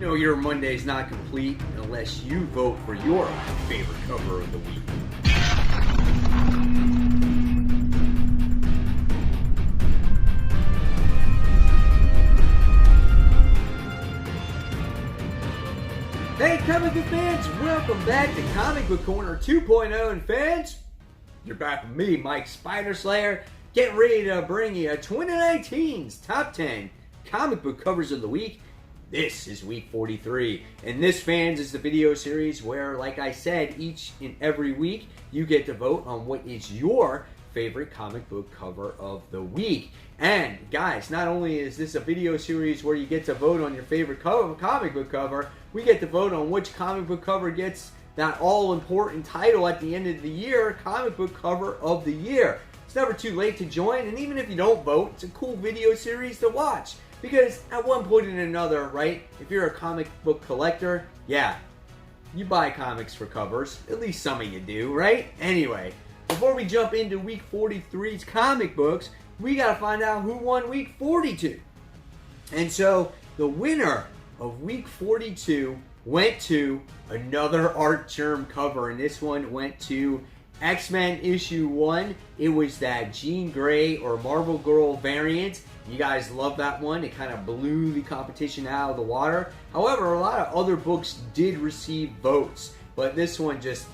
No, your Monday's not complete unless you vote for your favorite cover of the week. Hey, comic book fans, welcome back to Comic Book Corner 2.0. And fans, you're back with me, Mike Spider Slayer, getting ready to bring you 2019's top 10 comic book covers of the week. This is week 43, and this, fans, is the video series where, like I said, each and every week you get to vote on what is your favorite comic book cover of the week. And guys, not only is this a video series where you get to vote on your favorite comic book cover, we get to vote on which comic book cover gets that all-important title at the end of the year, comic book cover of the year. It's never too late to join, and even if you don't vote, it's a cool video series to watch. Because at one point or another, right, if you're a comic book collector, yeah, you buy comics for covers. At least some of you do, right? Anyway, before we jump into week 43's comic books, we got to find out who won week 42. And so, the winner of week 42 went to another Artgerm cover, and this one went to X-Men issue 1. It was that Jean Grey or Marvel Girl variant. You guys love that one. It kind of blew the competition out of the water. However, a lot of other books did receive votes, but this one just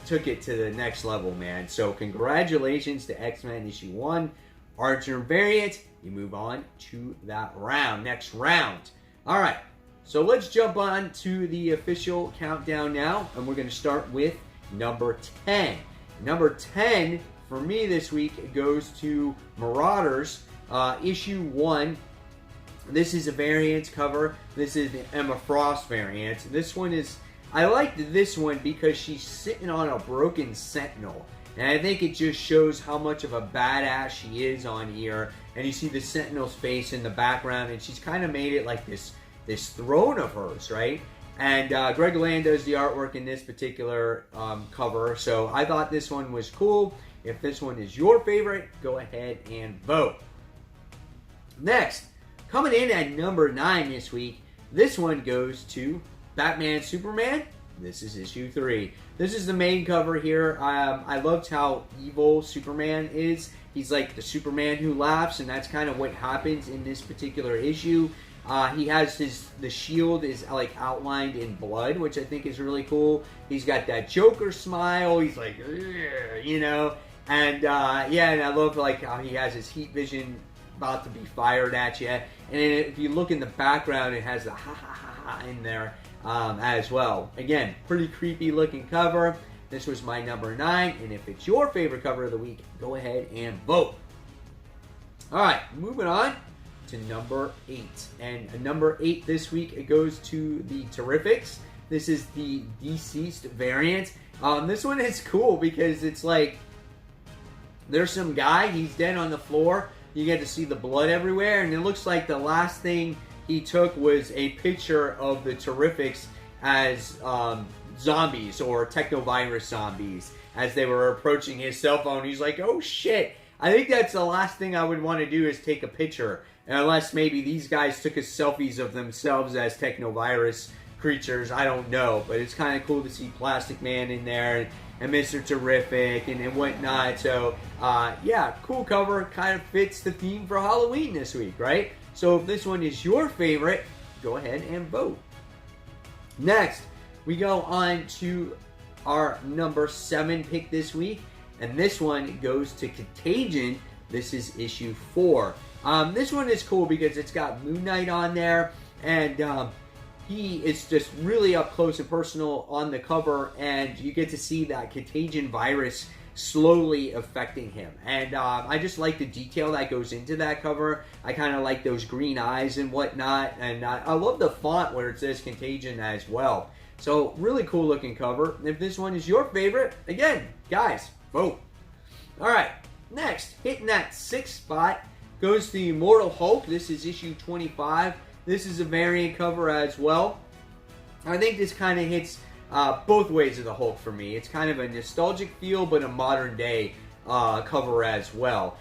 took it to the next level, man. So congratulations to X-Men issue 1, Artgerm variant. You move on to that next round. All right, so let's jump on to the official countdown now, and we're going to start with number 10. Number 10 for me this week goes to Marauders. Issue 1. This is a variant cover. This is the Emma Frost variant. This one is, I liked this one because she's sitting on a broken Sentinel. And I think it just shows how much of a badass she is on here. And you see the Sentinel's face in the background, and she's kind of made it like this throne of hers, right? And Greg Land does the artwork in this particular cover. So I thought this one was cool. If this one is your favorite, go ahead and vote. Next, coming in at number 9 this week, this one goes to Batman Superman. This is issue 3. This is the main cover here. I loved how evil Superman is. He's like the Superman who laughs, and that's kind of what happens in this particular issue. He has the shield is like outlined in blood, which I think is really cool. He's got that Joker smile. He's like, you know, and yeah, and I love like how he has his heat vision about to be fired at you. And then if you look in the background, it has the ha ha ha ha in there as well. Again, pretty creepy looking cover. This was my number 9, and if it's your favorite cover of the week, go ahead and vote. Alright, moving on to number 8. And number 8 this week, it goes to the Terrifics. This is the Deceased variant. This one is cool because it's like there's some guy, he's dead on the floor. You get to see the blood everywhere, and it looks like the last thing he took was a picture of the Terrifics as zombies or technovirus zombies as they were approaching his cell phone. He's like, oh shit, I think that's the last thing I would want to do is take a picture. Unless maybe these guys took selfies of themselves as technovirus creatures, I don't know. But it's kind of cool to see Plastic Man in there and Mr. Terrific and whatnot. So, yeah, cool cover. Kind of fits the theme for Halloween this week, right? So if this one is your favorite, go ahead and vote. Next, we go on to our number 7 pick this week. And this one goes to Contagion. This is issue 4. This one is cool because it's got Moon Knight on there. And he is just really up close and personal on the cover, and you get to see that contagion virus slowly affecting him. And I just like the detail that goes into that cover. I kind of like those green eyes and whatnot, and I love the font where it says Contagion as well. So really cool looking cover. If this one is your favorite, again, guys, vote. Alright, next, hitting that 6th spot goes the Immortal Hulk. This is issue 25. This is a variant cover as well. I think this kind of hits both ways of the Hulk for me. It's kind of a nostalgic feel, but a modern day cover as well.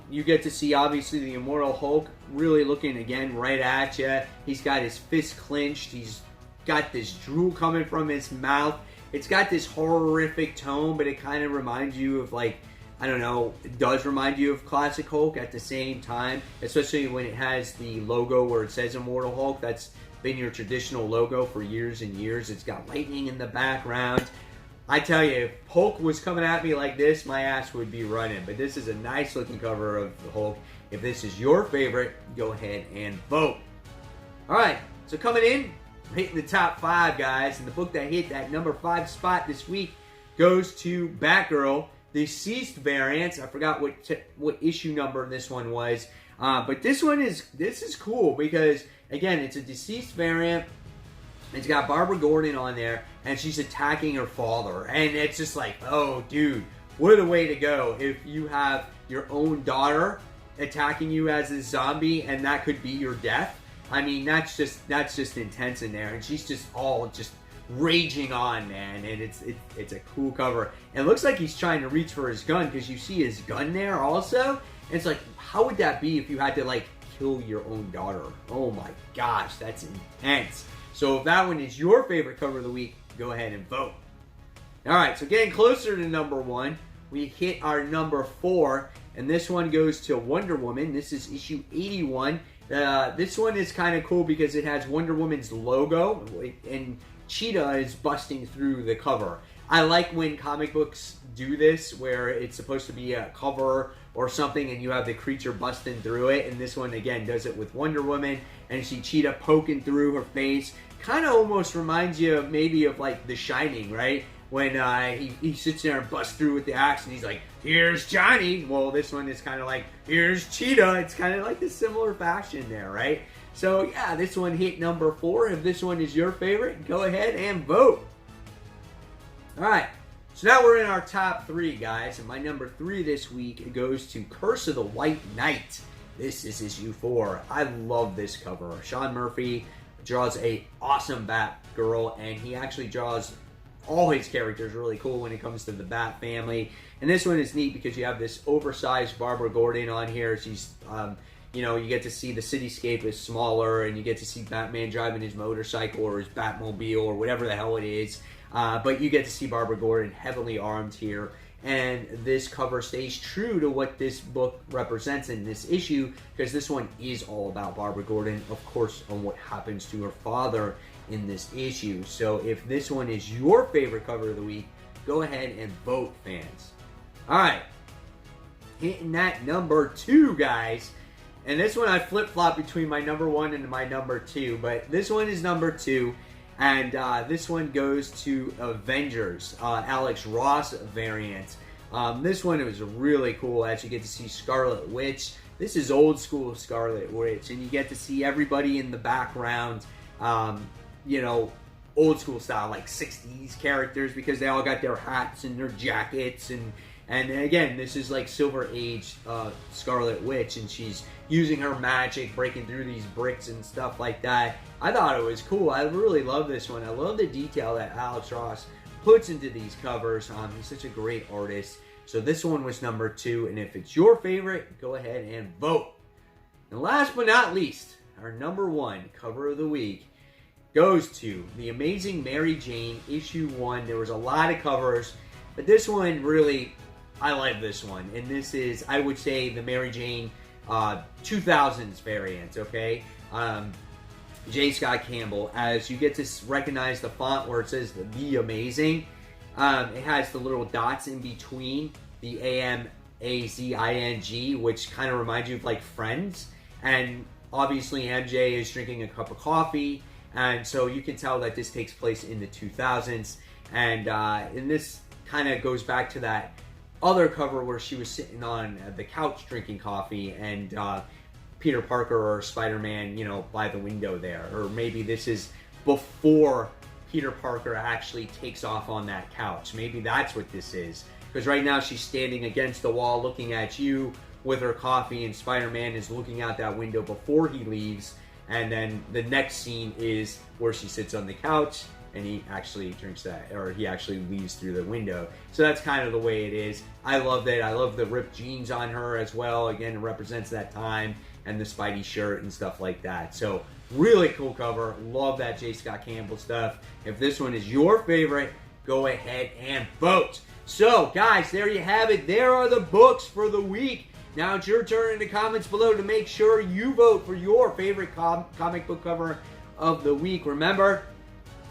You get to see, obviously, the Immortal Hulk really looking, again, right at you. He's got his fist clenched. He's got this drool coming from his mouth. It's got this horrific tone, but it kind of reminds you of, like, I don't know, it does remind you of classic Hulk at the same time, especially when it has the logo where it says Immortal Hulk. That's been your traditional logo for years and years. It's got lightning in the background. I tell you, if Hulk was coming at me like this, my ass would be running. But this is a nice looking cover of the Hulk. If this is your favorite, go ahead and vote. Alright, so coming in, hitting the top 5, guys. And the book that hit that number 5 spot this week goes to Batgirl, the Deceased variant. I forgot what issue number this one was. But this is cool because, again, it's a Deceased variant. It's got Barbara Gordon on there, and she's attacking her father. And it's just like, oh, dude, what a way to go if you have your own daughter attacking you as a zombie, and that could be your death. I mean, that's just intense in there. And she's just all just raging on, man. And it's a cool cover. And it looks like he's trying to reach for his gun because you see his gun there also. And it's like, how would that be if you had to, like, kill your own daughter? Oh my gosh, that's intense. So if that one is your favorite cover of the week, go ahead and vote. Alright, so getting closer to number 1, we hit our number 4, and this one goes to Wonder Woman. This is issue 81. This one is kind of cool because it has Wonder Woman's logo, and Cheetah is busting through the cover. I like when comic books do this, where it's supposed to be a cover or something, and you have the creature busting through it. And this one, again, does it with Wonder Woman, and you see Cheetah poking through her face. Kind of almost reminds you of maybe of, like, The Shining, right? When he sits there and busts through with the axe, and he's like, here's Johnny. Well, this one is kind of like, here's Cheetah. It's kind of like a similar fashion there, right? So, yeah, this one hit number 4. If this one is your favorite, go ahead and vote. Alright, so now we're in our top 3, guys. And my number 3 this week goes to Curse of the White Knight. This is issue 4. I love this cover. Sean Murphy draws a awesome Batgirl, and he actually draws all his characters really cool when it comes to the Bat family. And this one is neat because you have this oversized Barbara Gordon on here. She's, you know, you get to see the cityscape is smaller, and you get to see Batman driving his motorcycle or his Batmobile or whatever the hell it is. But you get to see Barbara Gordon heavily armed here. And this cover stays true to what this book represents in this issue, because this one is all about Barbara Gordon, of course, on what happens to her father in this issue. So if this one is your favorite cover of the week, go ahead and vote, fans. Alright, hitting that number 2, guys. And this one I flip-flop between my number 1 and my number 2, but this one is number 2. And this one goes to Avengers, Alex Ross variant. This one was really cool as you get to see Scarlet Witch. This is old school Scarlet Witch, and you get to see everybody in the background, you know, old school style, like 60s characters, because they all got their hats and their jackets. And again, this is like Silver Age Scarlet Witch, and she's using her magic, breaking through these bricks and stuff like that. I thought it was cool. I really love this one. I love the detail that Alex Ross puts into these covers. He's such a great artist. So this one was number 2, and if it's your favorite, go ahead and vote. And last but not least, our number 1 cover of the week goes to The Amazing Mary Jane, issue 1. There was a lot of covers, but this one really, I like this one. And this is, I would say, the Mary Jane 2000s variant, okay? J. Scott Campbell, as you get to recognize the font where it says The Amazing. It has the little dots in between the AMAZING, which kind of reminds you of like Friends. And obviously MJ is drinking a cup of coffee, and so you can tell that this takes place in the 2000s. And this kind of goes back to that other cover where she was sitting on the couch drinking coffee, and Peter Parker or Spider-Man, you know, by the window there. Or maybe this is before Peter Parker actually takes off on that couch. Maybe that's what this is. Because right now she's standing against the wall looking at you with her coffee, and Spider-Man is looking out that window before he leaves. And then the next scene is where she sits on the couch, and he actually drinks that, or he actually leaves through the window. So that's kind of the way it is. I love that. I love the ripped jeans on her as well. Again, it represents that time, and the Spidey shirt and stuff like that. So really cool cover. Love that J. Scott Campbell stuff. If this one is your favorite, go ahead and vote. So, guys, there you have it. There are the books for the week. Now it's your turn in the comments below to make sure you vote for your favorite comic book cover of the week. Remember,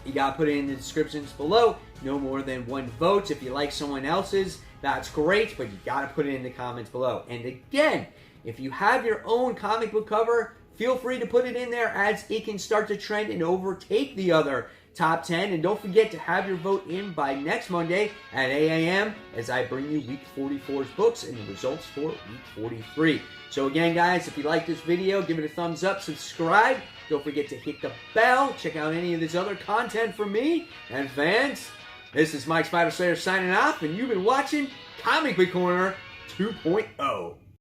you got to put it in the descriptions below. No more than one vote. If you like someone else's, that's great, but you got to put it in the comments below. And again, if you have your own comic book cover, feel free to put it in there as it can start to trend and overtake the other top 10. And don't forget to have your vote in by next Monday at 8 a.m. as I bring you Week 44's books and the results for Week 43. So again, guys, if you like this video, give it a thumbs up, subscribe. Don't forget to hit the bell. Check out any of this other content from me and fans. This is Mike Spider Slayer signing off, and you've been watching Comic Book Corner 2.0.